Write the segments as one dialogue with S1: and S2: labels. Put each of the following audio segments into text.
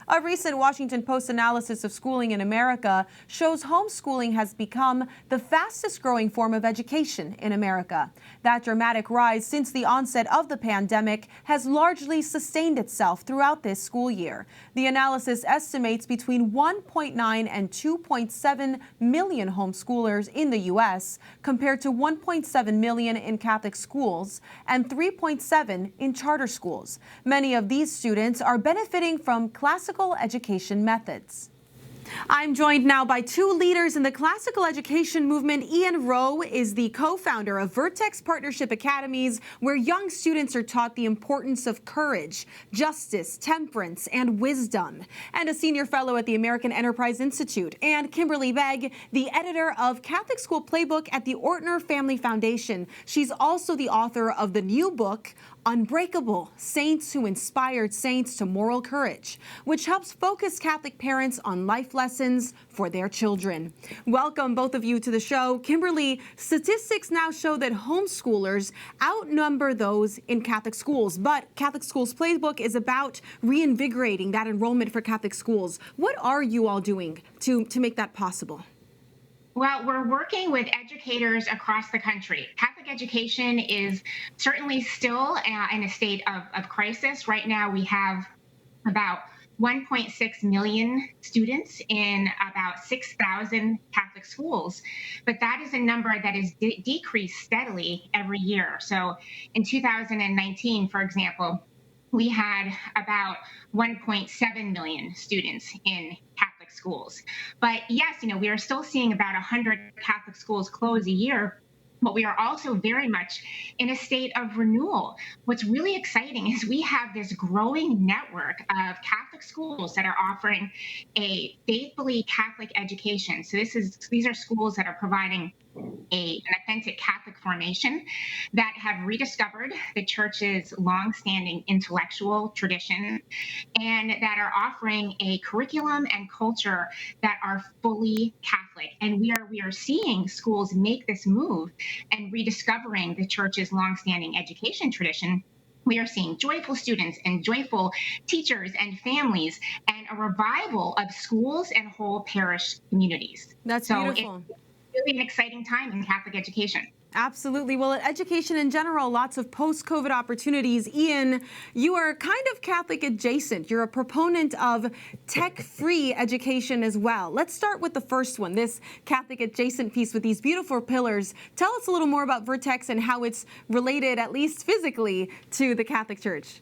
S1: A recent Washington Post analysis of schooling in America shows homeschooling has become the fastest growing form of education in America. That dramatic rise since the onset of the pandemic has largely sustained itself throughout this school year. The analysis estimates between 1.9 and 2.7 million homeschoolers in the U.S., compared to 1.7 million in Catholic schools and 3.7 in charter schools. Many of these students are benefiting from classical education methods. I'm joined now by two leaders in the classical education movement. Rowe is the co-founder of Vertex Partnership Academies, where young students are taught the importance of courage, justice, temperance, and wisdom, and a senior fellow at the American Enterprise Institute. And Kimberly Begg, the editor of Catholic School Playbook at the Ortner Family Foundation. She's also the author of the new book, Unbreakable: Saints Who Inspired Saints to Moral Courage, which helps focus Catholic parents on life lessons for their children. Welcome, both of you, to the show. Kimberly, statistics now show that homeschoolers outnumber those in Catholic schools, but Catholic Schools Playbook is about reinvigorating that enrollment for Catholic schools. What are you all doing to make that possible?
S2: Well, we're working with educators across the country. Catholic education is certainly still in a state of crisis. Right now, we have about 1.6 million students in about 6,000 Catholic schools. But that is a number that is decreased steadily every year. So in 2019, for example, we had about 1.7 million students in Catholic schools. But yes, we are still seeing about 100 Catholic schools close a year, but we are also very much in a state of renewal. What's really exciting is we have this growing network of Catholic schools that are offering a faithfully Catholic education. So these are schools that are providing an authentic Catholic formation, that have rediscovered the Church's longstanding intellectual tradition, and that are offering a curriculum and culture that are fully Catholic. And we are seeing schools make this move and rediscovering the Church's longstanding education tradition. We are seeing joyful students and joyful teachers and families, and a revival of schools and whole parish communities.
S1: That's beautiful.
S2: It's really an exciting time in Catholic education.
S1: Absolutely. Well, education in general, lots of post-COVID opportunities. Ian, you are kind of Catholic adjacent. You're a proponent of tech-free education as well. Let's start with the first one, this Catholic adjacent piece with these beautiful pillars. Tell us a little more about Vertex and how it's related, at least physically, to the Catholic Church.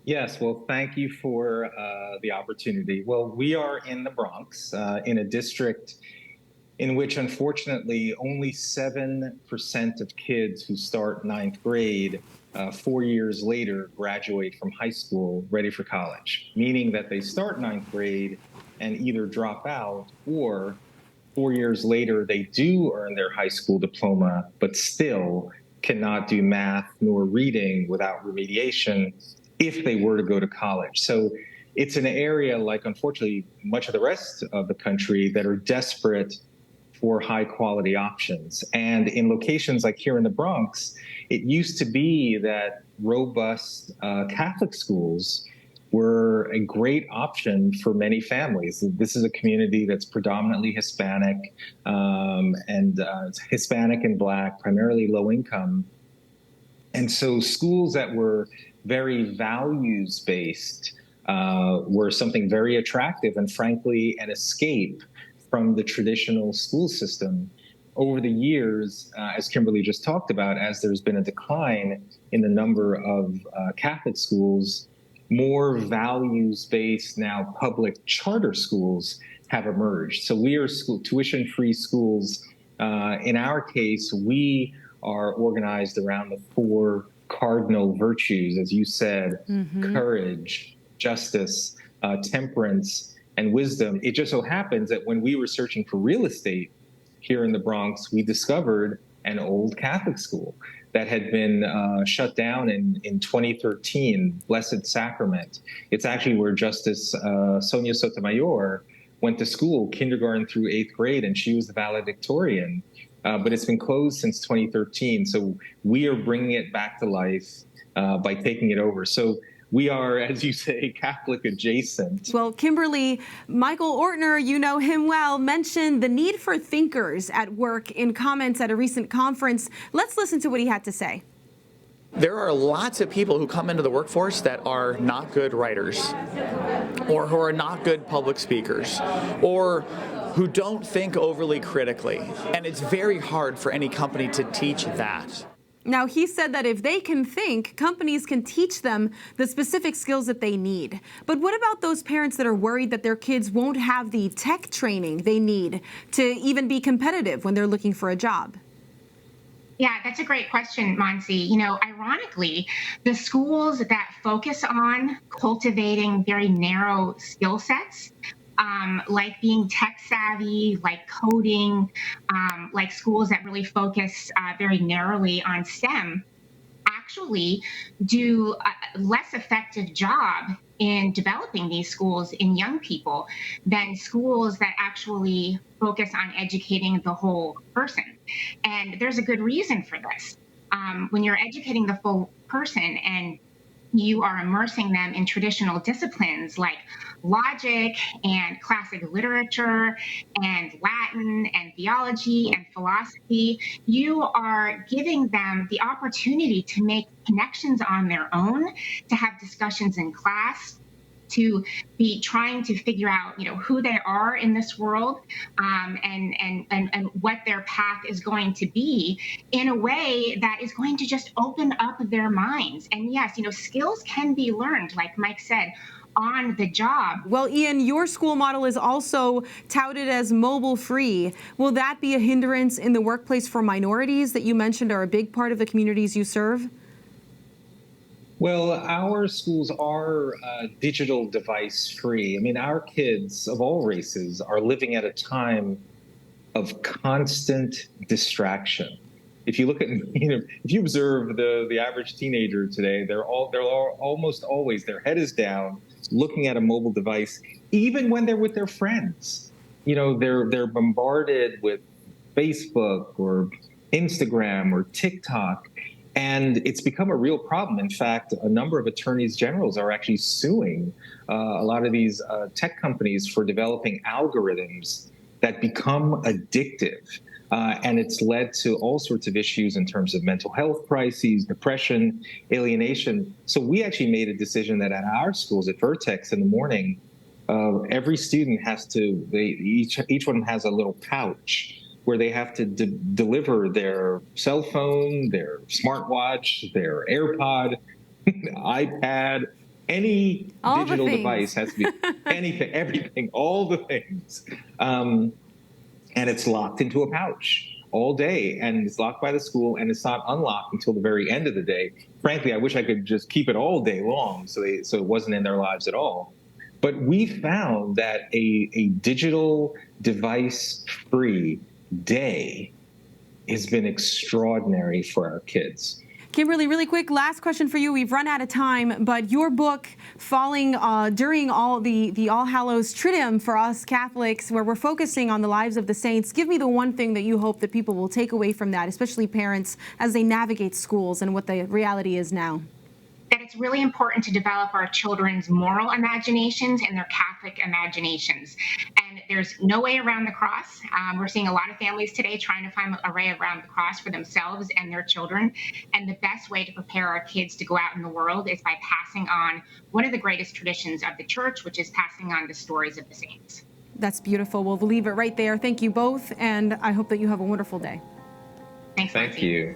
S3: Yes, well, thank you for the opportunity. Well, we are in the Bronx, in a district in which, unfortunately, only 7% of kids who start ninth grade 4 years later graduate from high school ready for college, meaning that they start ninth grade and either drop out, or 4 years later they do earn their high school diploma, but still cannot do math nor reading without remediation if they were to go to college. So it's an area, like, unfortunately, much of the rest of the country, that are desperate for high quality options. And in locations like here in the Bronx, it used to be that robust Catholic schools were a great option for many families. This is a community that's predominantly Hispanic, it's Hispanic and Black, primarily low income. And so schools that were very values-based were something very attractive, and frankly, an escape from the traditional school system. Over the years, as Kimberly just talked about, as there's been a decline in the number of Catholic schools, more values-based, now public charter schools have emerged. So we are tuition-free schools. In our case, we are organized around the 4 cardinal virtues, as you said: courage, justice, temperance, and wisdom. It just so happens that when we were searching for real estate here in the Bronx, we discovered an old Catholic school that had been shut down in 2013, Blessed Sacrament. It's actually where Justice Sonia Sotomayor went to school, kindergarten through 8th grade, and she was the valedictorian. But it's been closed since 2013. So we are bringing it back to life by taking it over. So we are, as you say, Catholic adjacent.
S1: Well, Kimberly, Michael Ortner, you know him well, mentioned the need for thinkers at work in comments at a recent conference. Let's listen to what he had to say.
S4: There are lots of people who come into the workforce that are not good writers, or who are not good public speakers, or who don't think overly critically. And it's very hard for any company to teach that.
S1: Now, he said that if they can think, companies can teach them the specific skills that they need. But what about those parents that are worried that their kids won't have the tech training they need to even be competitive when they're looking for a job?
S2: Yeah, that's a great question, Montse. You know, ironically, the schools that focus on cultivating very narrow skill sets, like being tech savvy, like coding, like schools that really focus very narrowly on STEM, actually do a less effective job in developing these schools in young people than schools that actually focus on educating the whole person. And there's a good reason for this. When you're educating the full person and you are immersing them in traditional disciplines like logic and classic literature and Latin and theology and philosophy, you are giving them the opportunity to make connections on their own, to have discussions in class, to be trying to figure out, you know, who they are in this world, and what their path is going to be in a way that is going to just open up their minds. And yes, you know, skills can be learned, like Mike said, on the job.
S1: Well, Ian, your school model is also touted as mobile free. Will that be a hindrance in the workplace for minorities that you mentioned are a big part of the communities you serve?
S3: Well, our schools are digital device free. I mean, our kids of all races are living at a time of constant distraction. If you look at, if you observe the average teenager today, they're almost always, their head is down, looking at a mobile device, even when they're with their friends. You know, they're bombarded with Facebook or Instagram or TikTok. And it's become a real problem. In fact, a number of attorneys generals are actually suing a lot of these tech companies for developing algorithms that become addictive. And it's led to all sorts of issues in terms of mental health crises, depression, alienation. So we actually made a decision that at our schools at Vertex in the morning, every student has to, each one has a little pouch where they have to deliver their cell phone, their smartwatch, their AirPod, iPad, any
S1: all
S3: digital device has to be anything, everything, all the things. And it's locked into a pouch all day, and it's locked by the school, and it's not unlocked until the very end of the day. Frankly, I wish I could just keep it all day long so it wasn't in their lives at all. But we found that a digital device-free day has been extraordinary for our kids.
S1: Kimberly, really quick, last question for you. We've run out of time, but your book, falling during all the All Hallows Triduum for us Catholics, where we're focusing on the lives of the saints, give me the one thing that you hope that people will take away from that, especially parents, as they navigate schools and what the reality is now.
S2: That it's really important to develop our children's moral imaginations and their Catholic imaginations. And there's no way around the cross. We're seeing a lot of families today trying to find a way around the cross for themselves and their children. And the best way to prepare our kids to go out in the world is by passing on one of the greatest traditions of the church, which is passing on the stories of the saints.
S1: That's beautiful. We'll leave it right there. Thank you both, and I hope that you have a wonderful day.
S2: Thanks,
S3: Thank
S2: Montse.
S3: you.